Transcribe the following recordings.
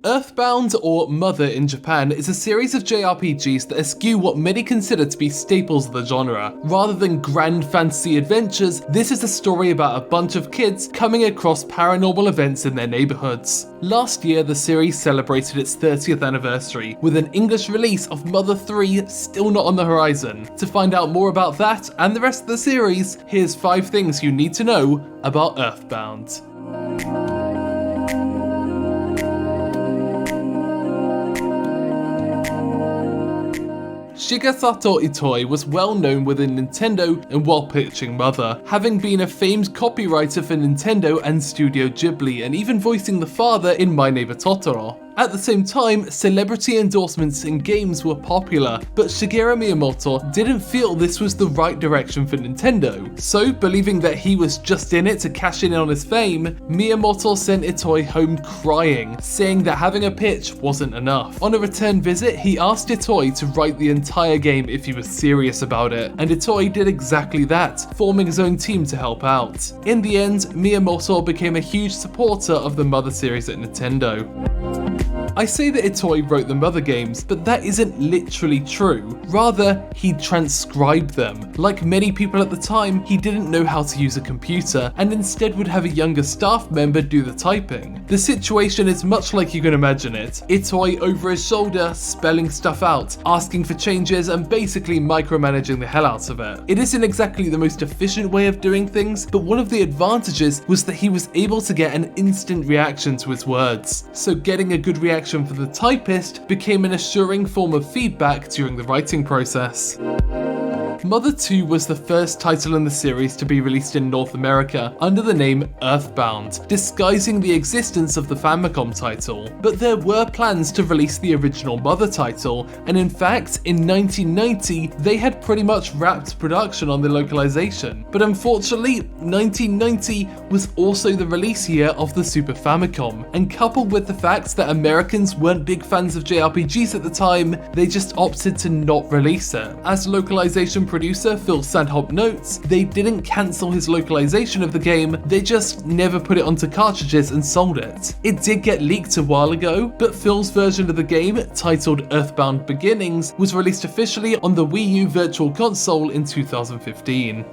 Earthbound, or Mother in Japan, is a series of JRPGs that eschew what many consider to be staples of the genre. Rather than grand fantasy adventures, this is a story about a bunch of kids coming across paranormal events in their neighbourhoods. Last year, the series celebrated its 30th anniversary, with an English release of Mother 3 still not on the horizon. To find out more about that and the rest of the series, here's 5 things you need to know about Earthbound. Shigeru Itoi was well known within Nintendo and while pitching Mother, having been a famed copywriter for Nintendo and Studio Ghibli, and even voicing the father in My Neighbor Totoro. At the same time, celebrity endorsements in games were popular, but Shigeru Miyamoto didn't feel this was the right direction for Nintendo. So, believing that he was just in it to cash in on his fame, Miyamoto sent Itoi home crying, saying that having a pitch wasn't enough. On a return visit, he asked Itoi to write the entire game if he was serious about it, and Itoi did exactly that, forming his own team to help out. In the end, Miyamoto became a huge supporter of the Mother series at Nintendo. I say that Itoi wrote the Mother games, but that isn't literally true. Rather, he transcribed them. Like many people at the time, he didn't know how to use a computer, and instead would have a younger staff member do the typing. The situation is much like you can imagine it. Itoi over his shoulder, spelling stuff out, asking for changes, and basically micromanaging the hell out of it. It isn't exactly the most efficient way of doing things, but one of the advantages was that he was able to get an instant reaction to his words. So getting a good reaction for the typist became an assuring form of feedback during the writing process. Mother 2 was the first title in the series to be released in North America under the name Earthbound, disguising the existence of the Famicom title. But there were plans to release the original Mother title, and in fact, in 1990, they had pretty much wrapped production on the localization. But unfortunately, 1990 was also the release year of the Super Famicom, and coupled with the fact that Americans weren't big fans of JRPGs at the time, they just opted to not release it. As localization producer Phil Sandhope notes, they didn't cancel his localization of the game, they just never put it onto cartridges and sold it. It did get leaked a while ago, but Phil's version of the game, titled Earthbound Beginnings, was released officially on the Wii U Virtual Console in 2015.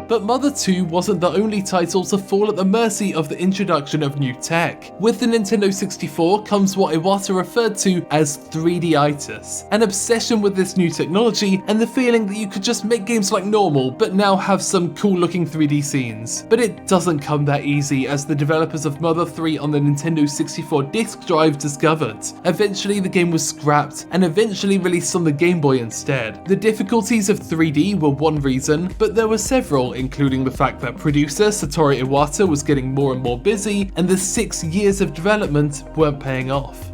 But Mother 2 wasn't the only title to fall at the mercy of the introduction of new tech. With the Nintendo 64 comes what Iwata referred to as 3D-itis, an obsession with this new technology and the feeling that you could just make games like normal but now have some cool looking 3D scenes. But it doesn't come that easy, as the developers of Mother 3 on the Nintendo 64 disk drive discovered. Eventually the game was scrapped and eventually released on the Game Boy instead. The difficulties of 3D were one reason, but there were several, including the fact that producer Satoru Iwata was getting more and more busy, and the 6 years of development weren't paying off.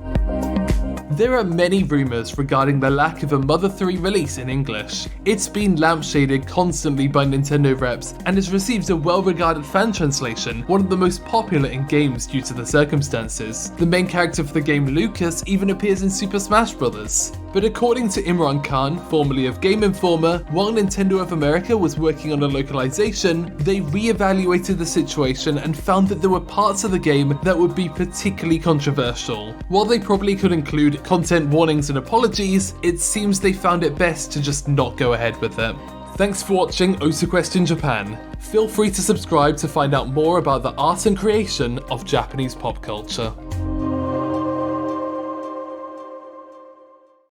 There are many rumours regarding the lack of a Mother 3 release in English. It's been lampshaded constantly by Nintendo reps and has received a well-regarded fan translation, one of the most popular in games due to the circumstances. The main character for the game, Lucas, even appears in Super Smash Bros. But according to Imran Khan, formerly of Game Informer, while Nintendo of America was working on a localization, they re-evaluated the situation and found that there were parts of the game that would be particularly controversial. While they probably could include content warnings and apologies, it seems they found it best to just not go ahead with it. Thanks for watching OTAQUEST in Japan. Feel free to subscribe to find out more about the art and creation of Japanese pop culture.